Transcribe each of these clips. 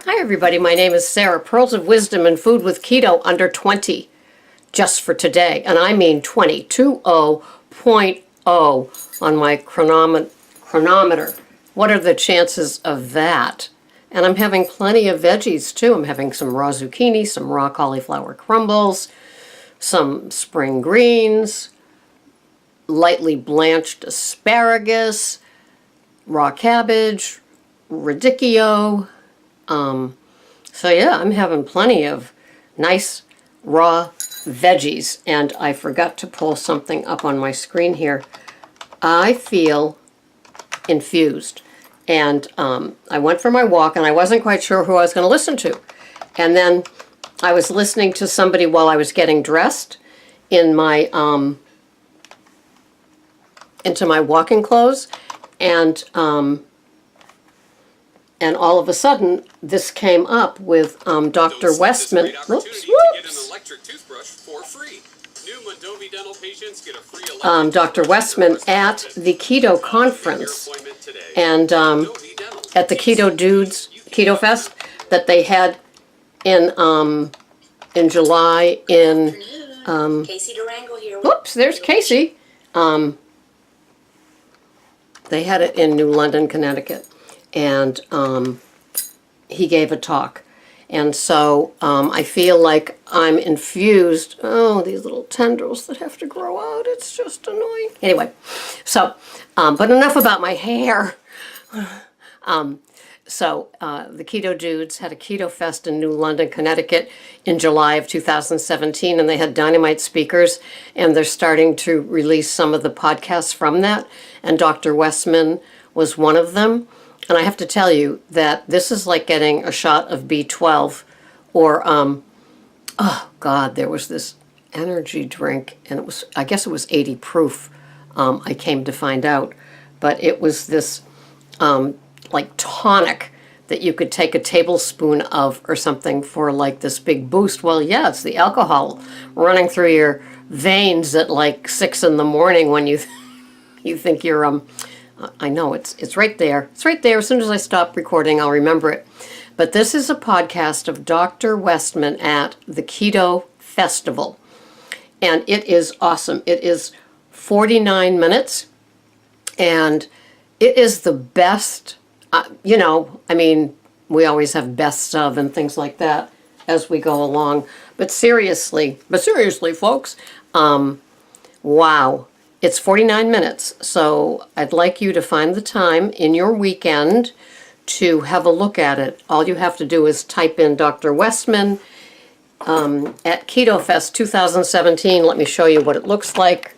Hi everybody, my name is Sarah. Pearls of Wisdom and Food with Keto under 20, just for today. And I mean 20, 20.0 on my chronometer. What are the chances of that? And I'm having plenty of veggies too. I'm having some raw zucchini, some raw cauliflower crumbles, some spring greens, lightly blanched asparagus, raw cabbage, radicchio. So yeah, I'm having plenty of nice raw veggies. And I forgot to pull something up on my screen here. I feel infused. And I went for my walk and I wasn't quite sure who I was going to listen to. And then I was listening to somebody while I was getting dressed in my into my walking clothes, and all of a sudden, this came up with Dr. Westman. Dr. Westman at the Keto conference, and at the Keto Dudes Ketofest that they had in July in. Casey Durango here. Whoops, there's Casey. They had it in New London, Connecticut. And he gave a talk. And so I feel like I'm infused. Oh, these little tendrils that have to grow out. It's just annoying. Anyway, so, but enough about my hair. The Keto Dudes had a Keto Fest in New London, Connecticut in July of 2017, and they had dynamite speakers, and they're starting to release some of the podcasts from that, and Dr. Westman was one of them. And I have to tell you that this is like getting a shot of B12 or, oh God, there was this energy drink, and it was, I guess it was 80 proof, I came to find out. But it was this like tonic that you could take a tablespoon of or something for like this big boost. Well, yeah, it's the alcohol running through your veins at like 6 in the morning when you you think you're I know, it's right there. It's right there. As soon as I stop recording, I'll remember it. But this is a podcast of Dr. Westman at the Keto Festival. And it is awesome. It is 49 minutes. And it is the best, you know, I mean, we always have best of and things like that as we go along. But seriously, folks, wow. It's 49 minutes, so I'd like you to find the time in your weekend to have a look at it. All you have to do is type in Dr. Westman at Ketofest 2017. Let me show you what it looks like.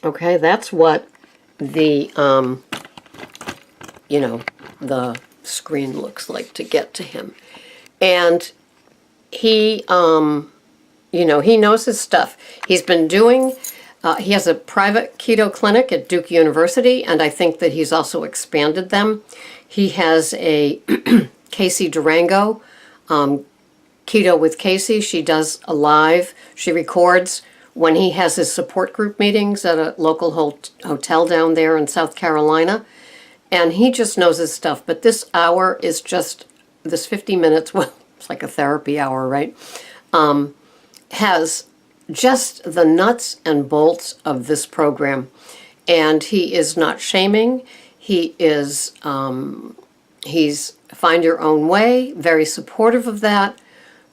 Okay, that's what the, you know, the screen looks like to get to him. And he, you know, he knows his stuff. He's been doing, he has a private keto clinic at Duke University, and I think that he's also expanded them. He has a Casey Durango, Keto with Casey. She does a live, she records when he has his support group meetings at a local hotel down there in South Carolina. And he just knows his stuff. But this hour is just, this 50 minutes, well, it's like a therapy hour, right? Has just the nuts and bolts of this program. And he is not shaming. He is, he's find your own way, very supportive of that,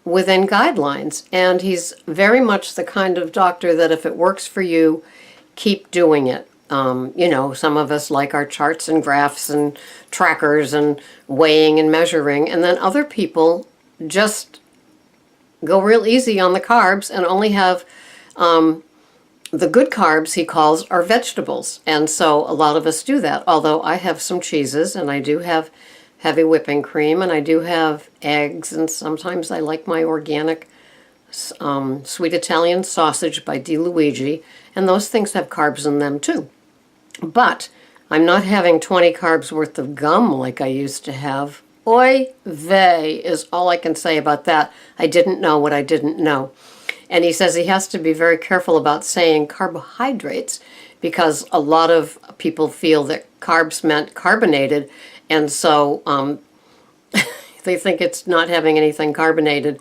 within guidelines. And he's very much the kind of doctor that if it works for you, keep doing it. You know, some of us like our charts and graphs and trackers and weighing and measuring, and then other people just go real easy on the carbs and only have the good carbs, he calls, are vegetables. And so a lot of us do that, although I have some cheeses and I do have heavy whipping cream and I do have eggs, and sometimes I like my organic sweet Italian sausage by DeLuigi, and those things have carbs in them too. But I'm not having 20 carbs worth of gum like I used to have. Oy vey is all I can say about that. I didn't know what I didn't know. And he says he has to be very careful about saying carbohydrates because a lot of people feel that carbs meant carbonated, and so they think it's not having anything carbonated.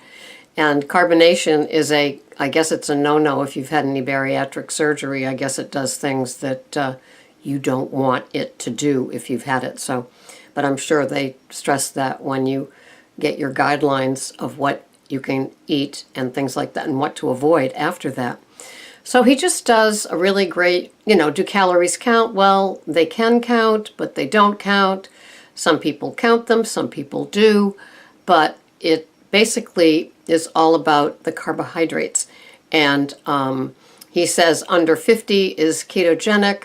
And carbonation is I guess it's a no-no if you've had any bariatric surgery. I guess it does things that you don't want it to do if you've had it. So, but I'm sure they stress that when you get your guidelines of what you can eat and things like that and what to avoid after that. So he just does a really great, do calories count? Well, they can count, but they don't count. Some people count them, some people do, but it basically is all about the carbohydrates. And he says under 50 is ketogenic,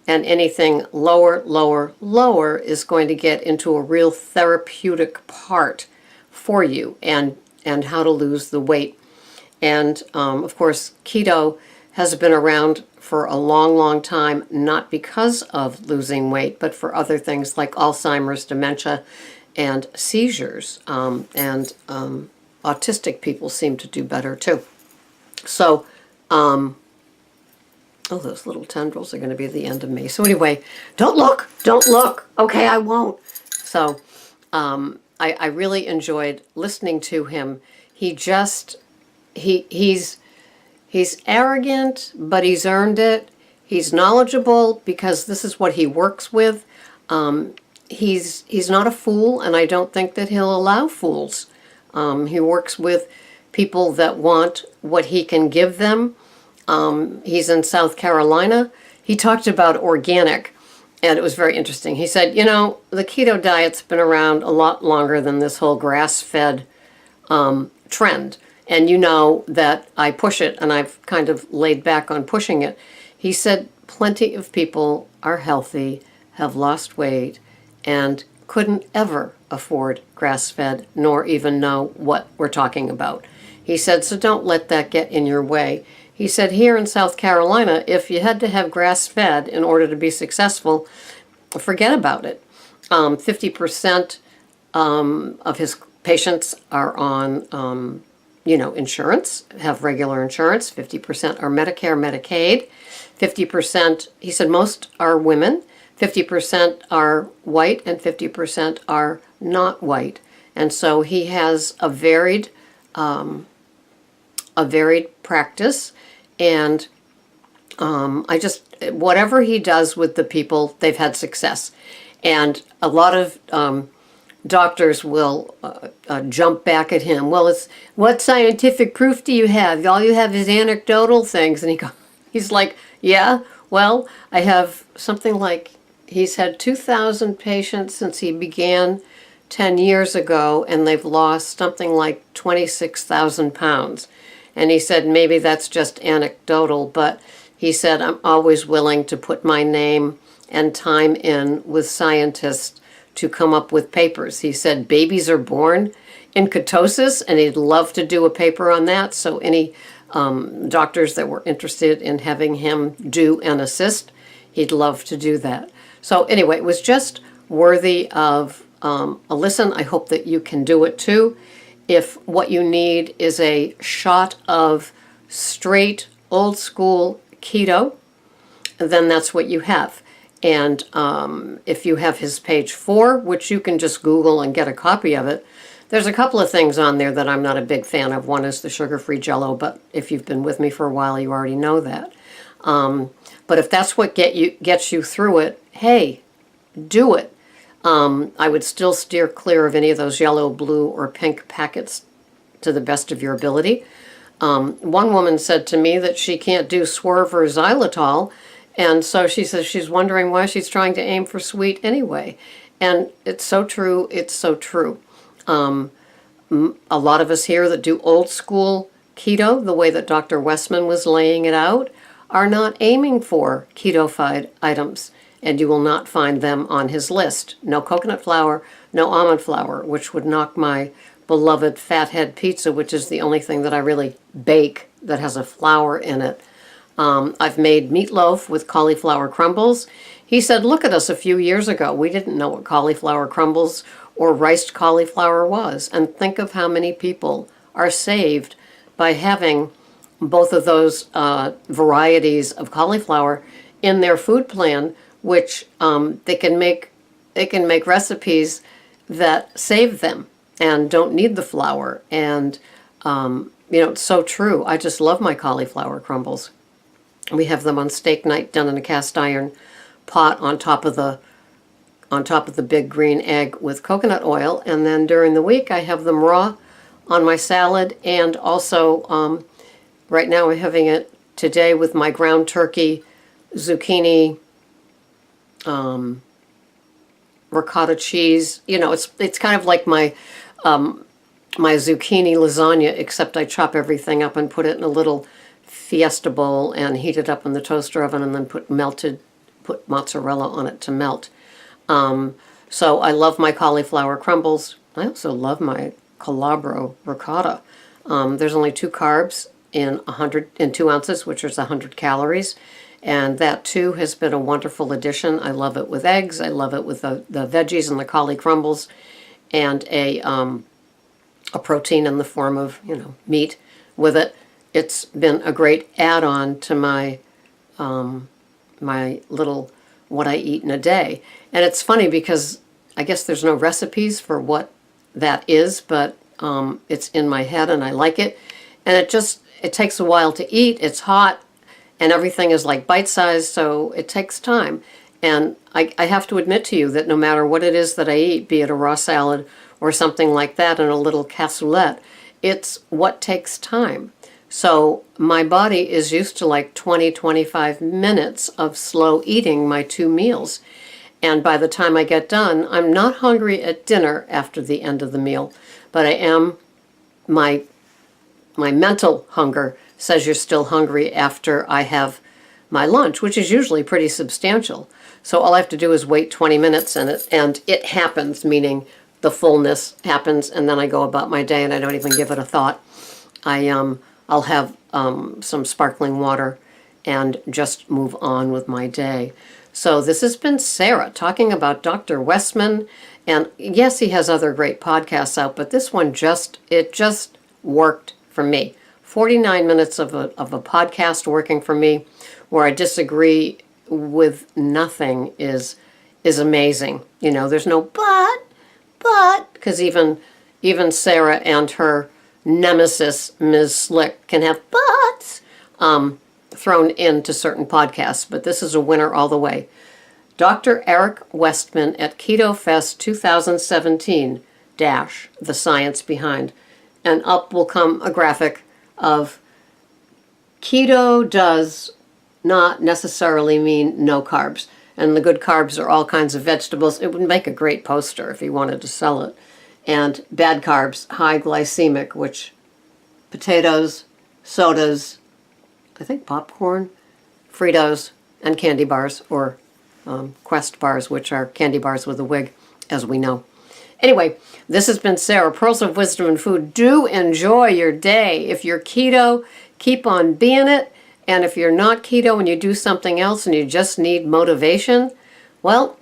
and anything lower, lower, lower is going to get into a real therapeutic part for you and how to lose the weight. And of course, keto has been around for a long, long time, not because of losing weight, but for other things like Alzheimer's, dementia, and seizures. And autistic people seem to do better too. So, oh, those little tendrils are going to be the end of me. So anyway, don't look. Okay, I won't. So I really enjoyed listening to him. He's arrogant, but he's earned it. He's knowledgeable because this is what he works with. He's not a fool, and I don't think that he'll allow fools. He works with people that want what he can give them. He's in South Carolina. He talked about organic, and it was very interesting. He said, the keto diet's been around a lot longer than this whole grass-fed trend. And you know that I push it, and I've kind of laid back on pushing it. He said plenty of people are healthy, have lost weight, and couldn't ever afford grass-fed, nor even know what we're talking about. He said, so don't let that get in your way. He said here in South Carolina, if you had to have grass-fed in order to be successful, forget about it. 50% of his patients are on insurance, have regular insurance. 50% are Medicare, Medicaid. 50%, he said most are women. 50% are white and 50% are not white. And so he has a varied practice. And whatever he does with the people, they've had success. And a lot of doctors will jump back at him. Well, what scientific proof do you have? All you have is anecdotal things. And he's like, yeah, well, I have something like, he's had 2,000 patients since he began 10 years ago, and they've lost something like 26,000 pounds. And he said, maybe that's just anecdotal, but he said, I'm always willing to put my name and time in with scientists to come up with papers. He said babies are born in ketosis, and he'd love to do a paper on that. So any doctors that were interested in having him do and assist, he'd love to do that. So anyway, it was just worthy of a listen. I hope that you can do it too. If what you need is a shot of straight, old school keto, then that's what you have. And if you have his page 4, which you can just Google and get a copy of it, there's a couple of things on there that I'm not a big fan of. One is the sugar-free Jell-O, but if you've been with me for a while, you already know that. But if that's what gets you through it, hey, do it. I would still steer clear of any of those yellow, blue, or pink packets to the best of your ability. One woman said to me that she can't do Swerve or xylitol, and so she says she's wondering why she's trying to aim for sweet anyway. And it's so true, it's so true. A lot of us here that do old school keto, the way that Dr. Westman was laying it out, are not aiming for keto-fied items, and you will not find them on his list. No coconut flour, no almond flour, which would knock my beloved Fathead pizza, which is the only thing that I really bake that has a flour in it. I've made meatloaf with cauliflower crumbles. He said, look at us a few years ago. We didn't know what cauliflower crumbles or riced cauliflower was. And think of how many people are saved by having both of those varieties of cauliflower in their food plan, which they can make recipes that save them and don't need the flour. And it's so true. I just love my cauliflower crumbles. We have them on steak night done in a cast iron pot on top of the big green egg with coconut oil, and then during the week I have them raw on my salad, and also right now we're having it today with my ground turkey, zucchini, ricotta cheese. It's kind of like my zucchini lasagna, except I chop everything up and put it in a little Fiesta bowl and heat it up in the toaster oven, and then put mozzarella on it to melt. So I love my cauliflower crumbles. I also love my Calabro ricotta. There's only 2 carbs in 2 ounces, which is 100 calories. And that too has been a wonderful addition. I love it with eggs. I love it with the veggies and the cauli crumbles, and a protein in the form of meat with it. It's been a great add-on to my my little what I eat in a day. And it's funny because I guess there's no recipes for what that is, but it's in my head and I like it. And it takes a while to eat. It's hot and everything is like bite-sized, so it takes time. And I have to admit to you that no matter what it is that I eat, be it a raw salad or something like that and a little cassoulet, it's what takes time. So my body is used to like 20-25 minutes of slow eating my 2 meals. And by the time I get done, I'm not hungry at dinner after the end of the meal, but I am, my mental hunger says you're still hungry after I have my lunch, which is usually pretty substantial. So all I have to do is wait 20 minutes and it happens, meaning the fullness happens, and then I go about my day and I don't even give it a thought. I'll have some sparkling water and just move on with my day. So this has been Sarah talking about Dr. Westman. And yes, he has other great podcasts out, but this one just worked for me. 49 minutes of a podcast working for me, where I disagree with nothing is amazing. There's no but, because even Sarah and her nemesis, Ms. Slick, can have buts thrown into certain podcasts, but this is a winner all the way. Dr. Eric Westman at Ketofest 2017 - The Science Behind. And up will come a graphic of keto does not necessarily mean no carbs. And the good carbs are all kinds of vegetables. It would make a great poster if he wanted to sell it. And bad carbs, high glycemic, which potatoes, sodas, I think popcorn, Fritos, and candy bars, or Quest bars, which are candy bars with a wig, as we know. Anyway, this has been Sarah, Pearls of Wisdom and Food. Do enjoy your day. If you're keto, keep on being it. And if you're not keto and you do something else and you just need motivation, well,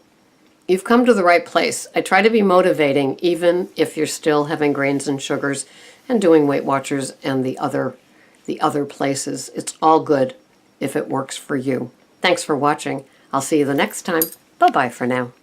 you've come to the right place. I try to be motivating even if you're still having grains and sugars and doing Weight Watchers and the other places. It's all good if it works for you. Thanks for watching. I'll see you the next time. Bye-bye for now.